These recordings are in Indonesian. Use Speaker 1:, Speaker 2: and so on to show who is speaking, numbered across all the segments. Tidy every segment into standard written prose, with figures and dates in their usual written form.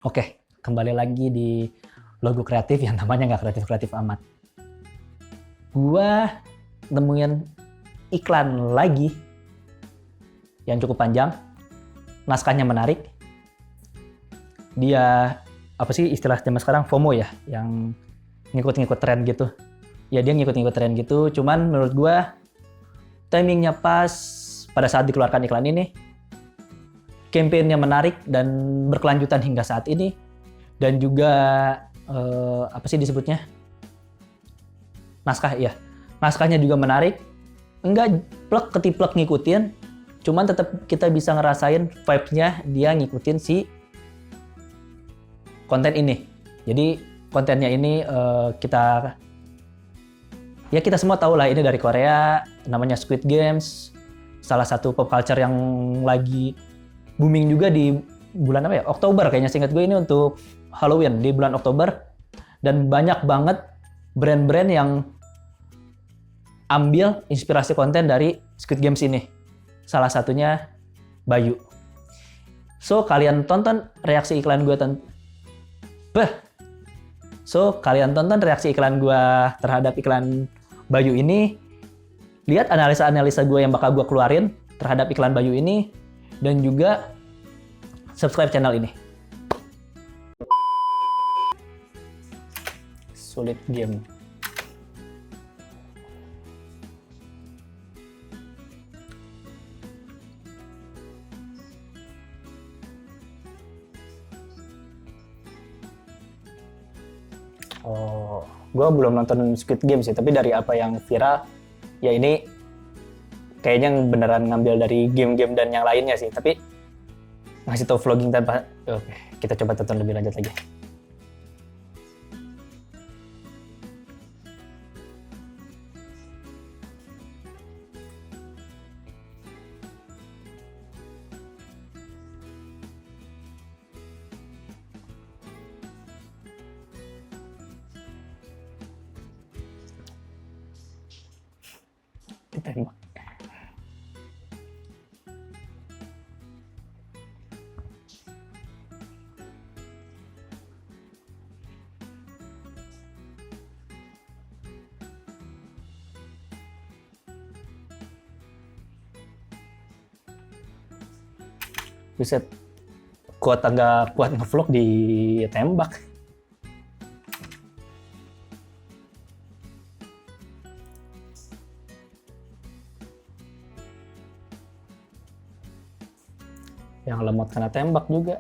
Speaker 1: Oke, kembali lagi di logo kreatif yang namanya nggak kreatif-kreatif amat. Gua nemuin iklan lagi yang cukup panjang, naskahnya menarik. Dia apa sih istilah zaman sekarang FOMO ya, yang ngikut-ngikut tren gitu. Ya dia ngikut-ngikut tren gitu, cuman menurut gua timingnya pas pada saat dikeluarkan iklan ini. Campaign-nya menarik dan berkelanjutan hingga saat ini, dan juga apa sih disebutnya, naskah ya, naskahnya juga menarik, enggak plek ketiplek ngikutin, cuman tetap kita bisa ngerasain vibe-nya dia ngikutin si konten ini. Jadi kontennya ini kita semua tahu lah, ini dari Korea, namanya Squid Games, salah satu pop culture yang lagi booming juga di bulan apa ya? Oktober kayaknya, seingat gue ini untuk Halloween di bulan Oktober. Dan banyak banget brand-brand yang ambil inspirasi konten dari Squid Games ini. Salah satunya Bayu. So, kalian tonton reaksi iklan gue terhadap iklan Bayu ini. Lihat analisa-analisa gue yang bakal gue keluarin terhadap iklan Bayu ini. Dan juga subscribe channel ini. Sulit game. Oh, gue belum nonton Squid Game sih, tapi dari apa yang viral, ya ini kayaknya beneran ngambil dari game-game dan yang lainnya sih. Tapi ngasih tau vlogging tanpa... Oke, kita coba tonton lebih lanjut lagi. Ditembak. Buset, kuat agak kuat ngevlog ditembak. Yang lemot kena tembak juga.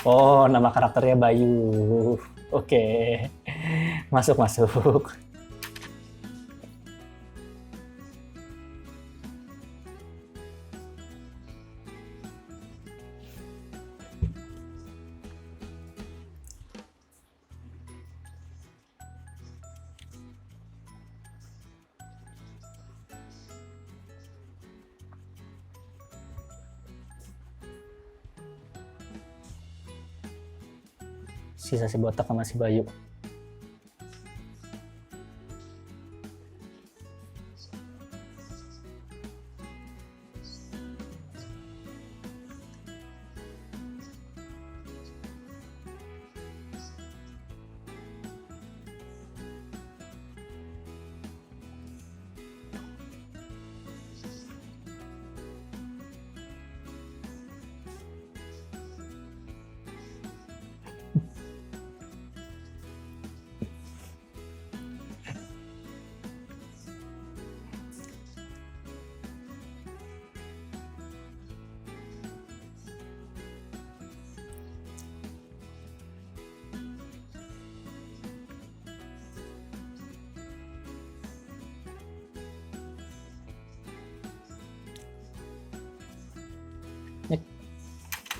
Speaker 1: Oh, nama karakternya Bayu. Oke, masuk. Sisa si botak sama si Bayu.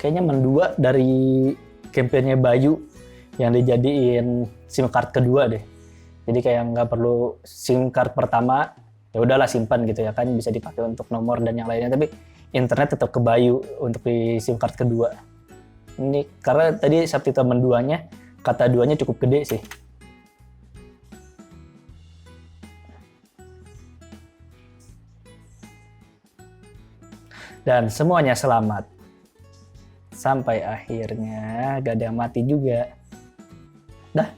Speaker 1: Kayaknya mendua dari kampanye Bayu yang dijadiin SIM card kedua deh. Jadi kayak nggak perlu SIM card pertama, ya udahlah simpan gitu ya kan, bisa dipakai untuk nomor dan yang lainnya. Tapi internet tetap ke Bayu untuk di SIM card kedua. Ini karena tadi subtitle menduanya, kata duanya cukup gede sih. dan semuanya selamat. Sampai akhirnya gak ada yang mati juga. Dah,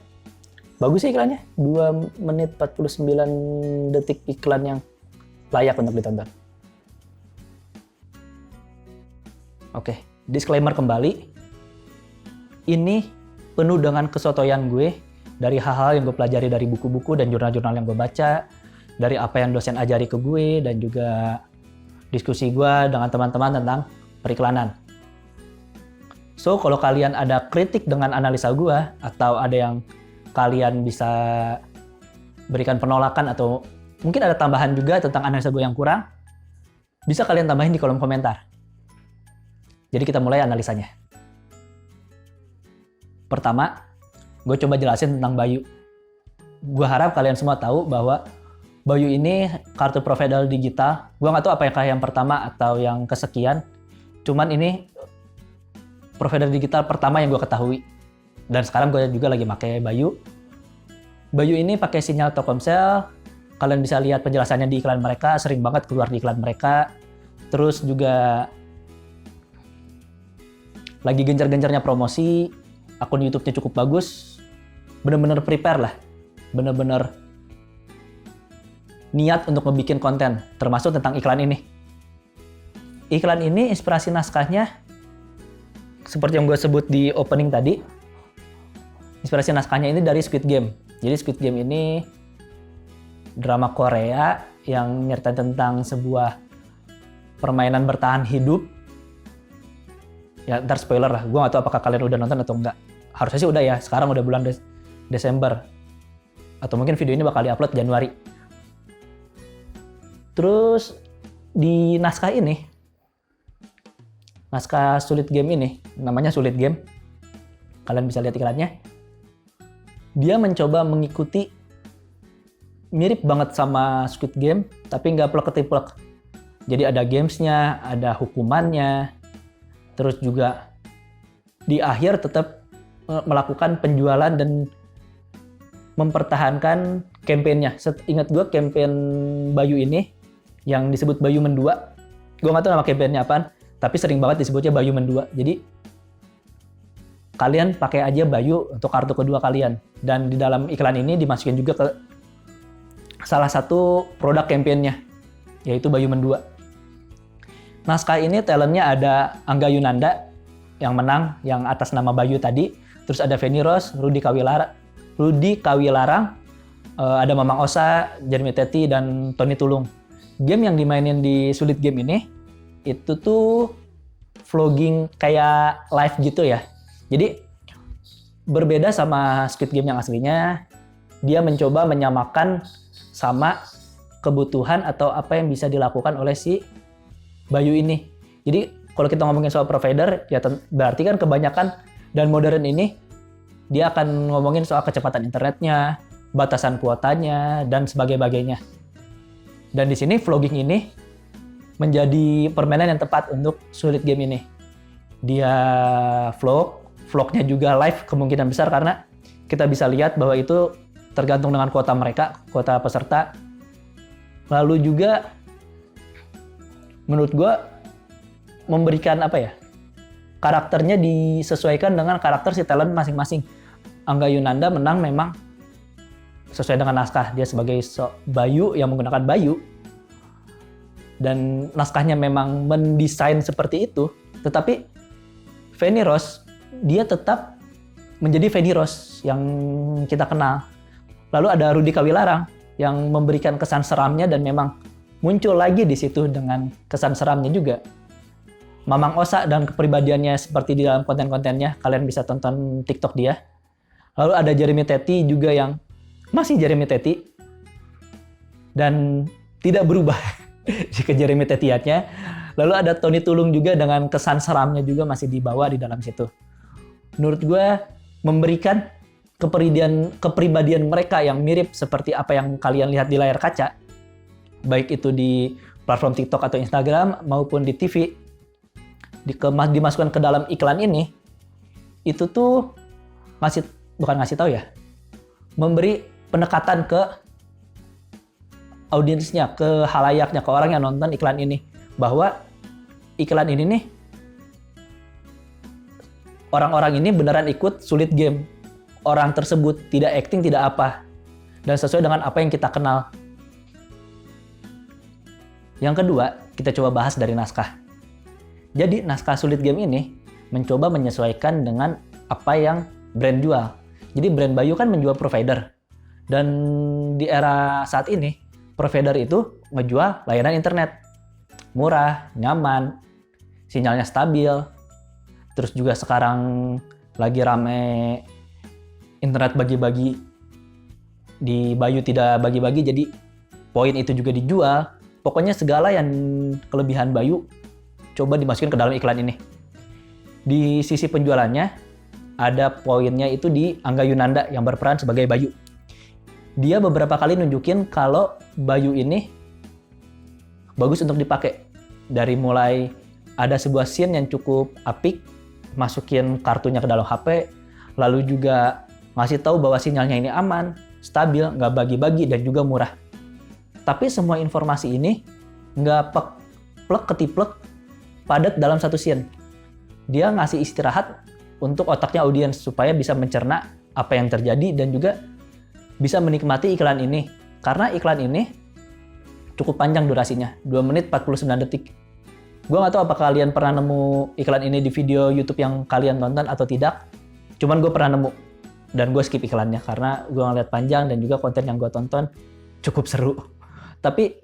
Speaker 1: bagus sih iklannya. 2 menit 49 detik iklan yang layak untuk ditonton. Oke, disclaimer kembali. Ini penuh dengan kesotoyan gue dari hal-hal yang gue pelajari dari buku-buku dan jurnal-jurnal yang gue baca, dari apa yang dosen ajari ke gue, dan juga diskusi gue dengan teman-teman tentang periklanan. So, kalau kalian ada kritik dengan analisa gue, atau ada yang kalian bisa berikan penolakan, atau mungkin ada tambahan juga tentang analisa gue yang kurang, bisa kalian tambahin di kolom komentar. Jadi kita mulai analisanya. Pertama, gue coba jelasin tentang Bayu. Gue harap kalian semua tahu bahwa Bayu ini kartu provider digital. Gue nggak tahu apakah yang pertama atau yang kesekian. Cuman ini provider digital pertama yang gue ketahui. Dan sekarang gue juga lagi pakai Bayu. Bayu ini pakai sinyal Telkomsel. Kalian bisa lihat penjelasannya di iklan mereka. Sering banget keluar di iklan mereka. Terus juga lagi gencar-gencarnya promosi. Akun YouTube-nya cukup bagus. Bener-bener prepare lah. Bener-bener niat untuk ngebikin konten. Termasuk tentang iklan ini. Iklan ini inspirasi naskahnya seperti yang gue sebut di opening tadi, inspirasi naskahnya ini dari Squid Game. Jadi Squid Game ini drama Korea yang nyeritain tentang sebuah permainan bertahan hidup. Ya ntar spoiler lah, gue gak tahu apakah kalian udah nonton atau enggak. Harusnya sih udah ya, sekarang udah bulan Desember. Atau mungkin video ini bakal di-upload Januari. Terus di naskah ini, naskah Squid Game ini, namanya Squid Game. Kalian bisa lihat iklannya. Dia mencoba mengikuti mirip banget sama Squid Game, tapi nggak plek-ketiplek. Jadi ada gamesnya, ada hukumannya, terus juga di akhir tetap melakukan penjualan dan mempertahankan kampanyenya. Ingat gue campaign Bayu ini, yang disebut Bayu Mendua. Gue nggak tahu nama kampanyenya apaan, tapi sering banget disebutnya Bayu Mendua. Jadi kalian pakai aja Bayu untuk kartu kedua kalian. Dan di dalam iklan ini dimasukin juga ke salah satu produk kampanyenya, yaitu Bayu Mendua. Naskah ini talentnya ada Angga Yunanda yang menang, yang atas nama Bayu tadi. Terus ada Feni Rose, Rudy Kawilarang, ada Mamang Osa, Jeremy Teti, dan Tony Tulung. Game yang dimainin di Squid Game ini itu tuh vlogging kayak live gitu ya. Jadi berbeda sama Squid Game yang aslinya, dia mencoba menyamakan sama kebutuhan atau apa yang bisa dilakukan oleh si Bayu ini. Jadi kalau kita ngomongin soal provider, ya berarti kan kebanyakan dan modern ini dia akan ngomongin soal kecepatan internetnya, batasan kuotanya, dan sebagainya. Dan di sini vlogging ini menjadi permainan yang tepat untuk Squid Game ini. Dia vlognya juga live kemungkinan besar karena kita bisa lihat bahwa itu tergantung dengan kuota mereka, kuota peserta. Lalu juga menurut gue memberikan karakternya disesuaikan dengan karakter si talent masing-masing. Angga Yunanda menang memang sesuai dengan naskah, dia sebagai Bayu yang menggunakan Bayu, dan naskahnya memang mendesain seperti itu. Tetapi Feni Rose dia tetap menjadi Feni Rose yang kita kenal. Lalu ada Rudy Kawilarang yang memberikan kesan seramnya dan memang muncul lagi di situ dengan kesan seramnya juga. Mamang Osa dan kepribadiannya seperti di dalam konten-kontennya, kalian bisa tonton TikTok dia. Lalu ada Jeremy Teti juga yang masih Jeremy Teti dan tidak berubah ke Jeremy Tetiatnya. Lalu ada Tony Tulung juga dengan kesan seramnya juga masih dibawa di dalam situ. Menurut gue memberikan kepribadian mereka yang mirip seperti apa yang kalian lihat di layar kaca, baik itu di platform TikTok atau Instagram maupun di TV, dimasukkan ke dalam iklan ini, itu tuh bukan ngasih tahu ya, memberi pendekatan ke audiensnya, ke halayaknya, ke orang yang nonton iklan ini, bahwa iklan ini nih, orang-orang ini beneran ikut Sulit Game. Orang tersebut tidak acting, tidak apa. Dan sesuai dengan apa yang kita kenal. Yang kedua, kita coba bahas dari naskah. Jadi, naskah Sulit Game ini mencoba menyesuaikan dengan apa yang brand jual. Jadi, brand Bayu kan menjual provider. Dan di era saat ini, provider itu ngejual layanan internet. Murah, nyaman, sinyalnya stabil. Terus juga sekarang lagi rame internet bagi-bagi. Di Bayu tidak bagi-bagi, jadi poin itu juga dijual. Pokoknya segala yang kelebihan Bayu coba dimasukin ke dalam iklan ini. Di sisi penjualannya, ada poinnya itu di Angga Yunanda yang berperan sebagai Bayu. Dia beberapa kali nunjukin kalau Bayu ini bagus untuk dipakai. Dari mulai ada sebuah scene yang cukup apik, masukin kartunya ke dalam HP, lalu juga ngasih tahu bahwa sinyalnya ini aman, stabil, nggak bagi-bagi, dan juga murah. Tapi semua informasi ini nggak plek ketiplek padat dalam satu scene. Dia ngasih istirahat untuk otaknya audiens supaya bisa mencerna apa yang terjadi dan juga bisa menikmati iklan ini. Karena iklan ini cukup panjang durasinya, 2 menit 49 detik. Gue nggak tahu apakah kalian pernah nemu iklan ini di video YouTube yang kalian tonton atau tidak. Cuman gue pernah nemu dan gue skip iklannya karena gue ngeliat panjang dan juga konten yang gue tonton cukup seru. Tapi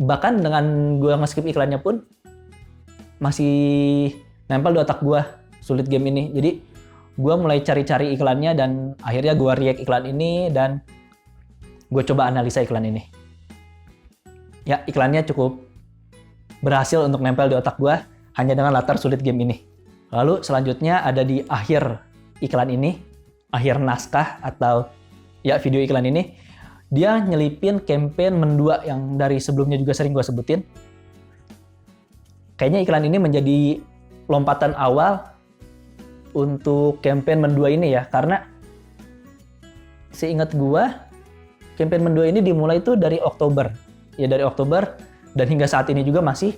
Speaker 1: bahkan dengan gue nge-skip iklannya pun masih nempel di otak gue Sulit Game ini. Jadi gue mulai cari-cari iklannya dan akhirnya gue react iklan ini dan gue coba analisa iklan ini. Ya, iklannya cukup berhasil untuk nempel di otak gue hanya dengan latar Sulit Game ini. Lalu selanjutnya ada di akhir iklan ini, akhir naskah atau ya video iklan ini, dia nyelipin campaign mendua yang dari sebelumnya juga sering gue sebutin. Kayaknya iklan ini menjadi lompatan awal untuk campaign mendua ini ya, karena seingat gue campaign mendua ini dimulai itu dari Oktober. Ya dari Oktober dan hingga saat ini juga masih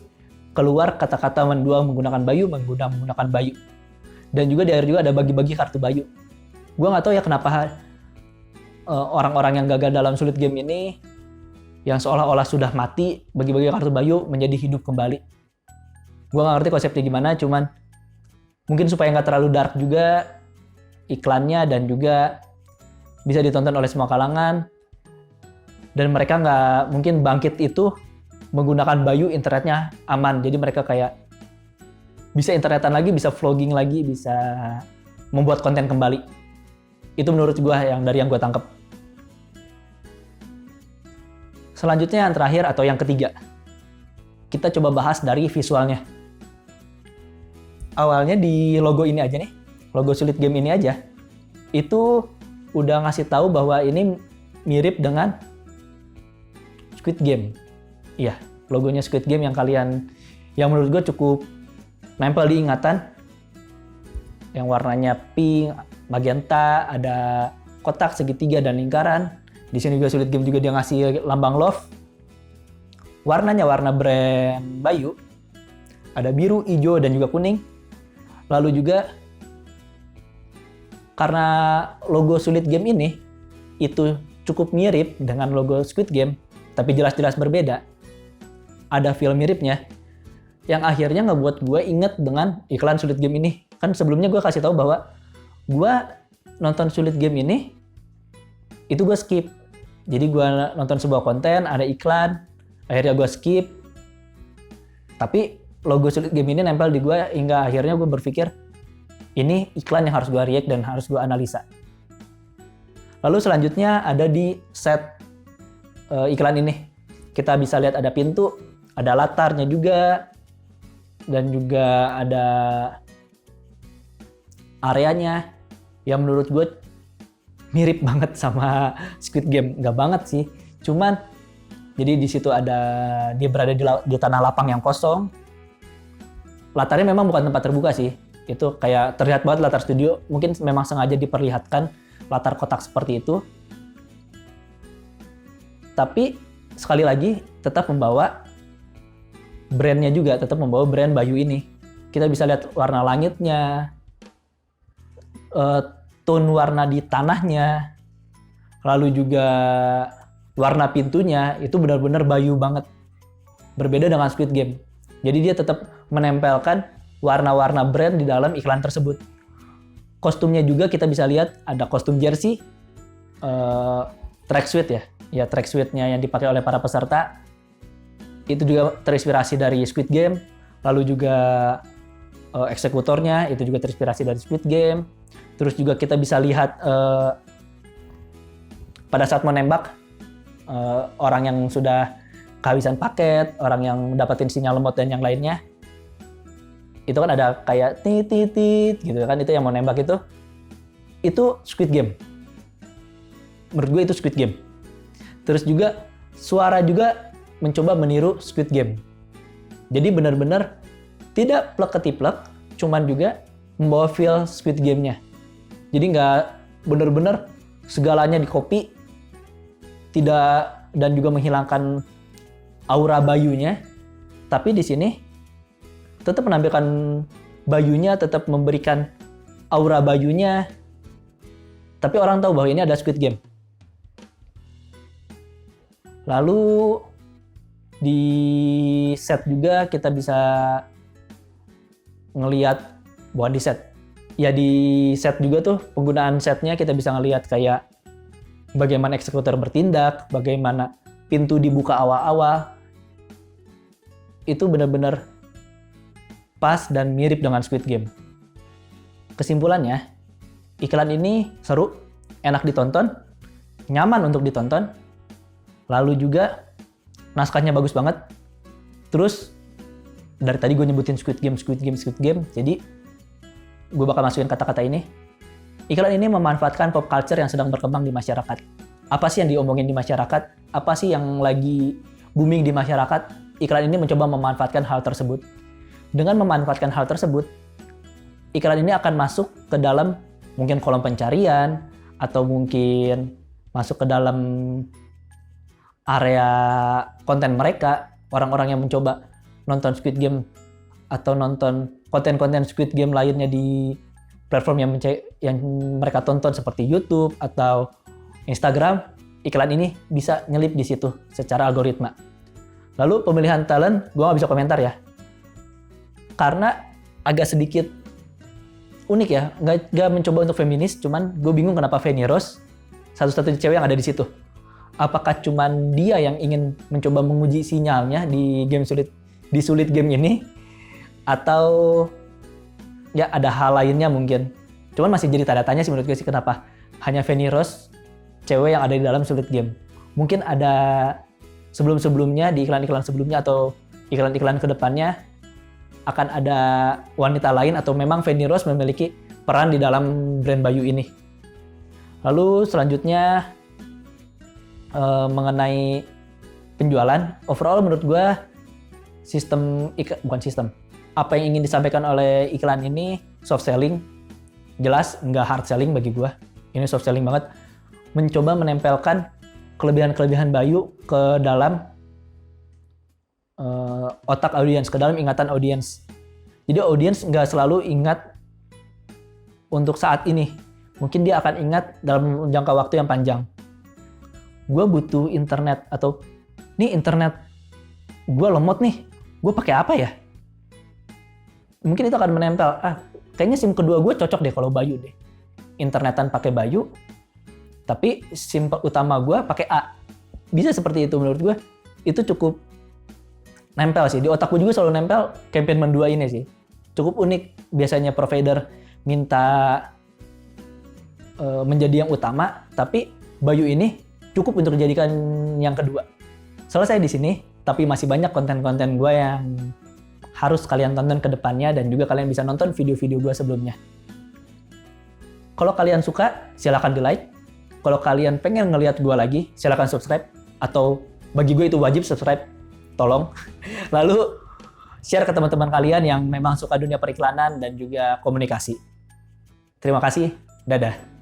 Speaker 1: keluar kata-kata mendua menggunakan Bayu, menggunakan Bayu. Dan juga di akhir juga ada bagi-bagi kartu Bayu. Gue nggak tahu ya kenapa orang-orang yang gagal dalam Sulit Game ini yang seolah-olah sudah mati, bagi-bagi kartu Bayu menjadi hidup kembali. Gue nggak ngerti konsepnya gimana, cuman mungkin supaya nggak terlalu dark juga iklannya dan juga bisa ditonton oleh semua kalangan. Dan mereka nggak mungkin bangkit itu menggunakan Bayu internetnya aman. Jadi mereka kayak bisa internetan lagi, bisa vlogging lagi, bisa membuat konten kembali. Itu menurut gue yang dari yang gue tangkep. Selanjutnya yang terakhir atau yang ketiga. Kita coba bahas dari visualnya. Awalnya di logo ini aja nih. Logo Sulit Game ini aja. Itu udah ngasih tahu bahwa ini mirip dengan Squid Game. Iya, logonya Squid Game yang menurut gue cukup nempel di ingatan. Yang warnanya pink, magenta, ada kotak, segitiga, dan lingkaran. Di sini juga Sulit Game juga dia ngasih lambang love. Warnanya warna brand Bayu. Ada biru, hijau, dan juga kuning. Lalu juga karena logo Sulit Game ini itu cukup mirip dengan logo Squid Game, tapi jelas-jelas berbeda. Ada feel miripnya, yang akhirnya ngebuat gue inget dengan iklan Sulit Game ini. Kan sebelumnya gue kasih tahu bahwa gue nonton Sulit Game ini, itu gue skip. Jadi gue nonton sebuah konten, ada iklan, akhirnya gue skip. Tapi logo Sulit Game ini nempel di gue hingga akhirnya gue berpikir, ini iklan yang harus gue react dan harus gue analisa. Lalu selanjutnya ada di set iklan ini. Kita bisa lihat ada pintu, ada latarnya juga, dan juga ada areanya yang menurut gue mirip banget sama Squid Game. Nggak banget sih, cuman jadi di situ dia berada di tanah lapang yang kosong. Latarnya memang bukan tempat terbuka sih, itu kayak terlihat banget latar studio. Mungkin memang sengaja diperlihatkan latar kotak seperti itu. Tapi sekali lagi tetap membawa brandnya juga tetap membawa brand Bayu ini. Kita bisa lihat warna langitnya, tone warna di tanahnya, lalu juga warna pintunya itu benar-benar Bayu banget. Berbeda dengan Squid Game. Jadi dia tetap menempelkan warna-warna brand di dalam iklan tersebut. Kostumnya juga kita bisa lihat ada kostum jersey, tracksuit ya. Ya tracksuitnya yang dipakai oleh para peserta itu juga terinspirasi dari Squid Game. Lalu juga eksekutornya itu juga terinspirasi dari Squid Game. Terus juga kita bisa lihat pada saat menembak orang yang sudah kehabisan paket, orang yang dapetin sinyal lemot dan yang lainnya, itu kan ada kayak tit gitu kan, itu yang mau nembak itu Squid Game. Menurut gue itu Squid Game. Terus juga suara juga mencoba meniru Squid Game. Jadi benar-benar tidak plek-ketiplek, cuman juga membawa feel Squid Game-nya. Jadi nggak benar-benar segalanya di-copy, tidak, dan juga menghilangkan aura Bayunya, tapi di sini tetap menampilkan Bayunya, tetap memberikan aura Bayunya, tapi orang tahu bahwa ini ada Squid Game. Lalu di set juga kita bisa ngelihat, bukan di set, ya di set juga tuh penggunaan setnya kita bisa ngelihat kayak bagaimana eksekutor bertindak, bagaimana pintu dibuka awal-awal. Itu benar-benar pas dan mirip dengan Squid Game. Kesimpulannya, iklan ini seru, enak ditonton, nyaman untuk ditonton, lalu juga naskahnya bagus banget. Terus dari tadi gue nyebutin Squid Game, jadi gue bakal masukin kata-kata ini. Iklan ini memanfaatkan pop culture yang sedang berkembang di masyarakat. Apa sih yang diomongin di masyarakat? Apa sih yang lagi booming di masyarakat? Iklan ini mencoba memanfaatkan hal tersebut. Dengan memanfaatkan hal tersebut, iklan ini akan masuk ke dalam mungkin kolom pencarian, atau mungkin masuk ke dalam area konten mereka. Orang-orang yang mencoba nonton Squid Game atau nonton konten-konten Squid Game lainnya di platform yang mereka tonton seperti YouTube atau Instagram, iklan ini bisa nyelip di situ secara algoritma. Lalu pemilihan talent, gue nggak bisa komentar ya, karena agak sedikit unik ya, nggak mencoba untuk feminis, cuman gue bingung kenapa Feni Rose satu-satunya cewek yang ada di situ. Apakah cuman dia yang ingin mencoba menguji sinyalnya di sulit game ini, atau ya ada hal lainnya mungkin. Cuman masih jadi tanda tanya sih menurut gue sih, kenapa hanya Feni Rose cewek yang ada di dalam sulit game. Mungkin ada sebelum-sebelumnya, di iklan-iklan sebelumnya atau iklan-iklan kedepannya akan ada wanita lain, atau memang Feni Rose memiliki peran di dalam brand Bayu ini. Lalu selanjutnya mengenai penjualan, overall menurut gue apa yang ingin disampaikan oleh iklan ini soft selling, jelas nggak hard selling bagi gue. Ini soft selling banget, mencoba menempelkan kelebihan-kelebihan Bayu ke dalam otak audiens, ke dalam ingatan audiens. Jadi audiens nggak selalu ingat untuk saat ini, mungkin dia akan ingat dalam jangka waktu yang panjang. Gue butuh internet, atau nih internet gue lemot nih, gue pakai apa ya? Mungkin itu akan menempel, kayaknya SIM kedua gue cocok deh kalau Bayu deh. Internetan pakai Bayu, tapi SIM utama gue pakai A. Bisa seperti itu menurut gue. Itu cukup nempel sih. Di otak gue juga selalu nempel campaign mendua ini sih. Cukup unik. Biasanya provider minta menjadi yang utama, tapi Bayu ini cukup untuk dijadikan yang kedua. Selesai di sini, tapi masih banyak konten-konten gue yang harus kalian tonton ke depannya, dan juga kalian bisa nonton video-video gue sebelumnya. Kalau kalian suka, silakan di-like. Kalau kalian pengen ngelihat gue lagi, silakan subscribe. Atau bagi gue itu wajib subscribe, tolong. Lalu share ke teman-teman kalian yang memang suka dunia periklanan dan juga komunikasi. Terima kasih, dadah.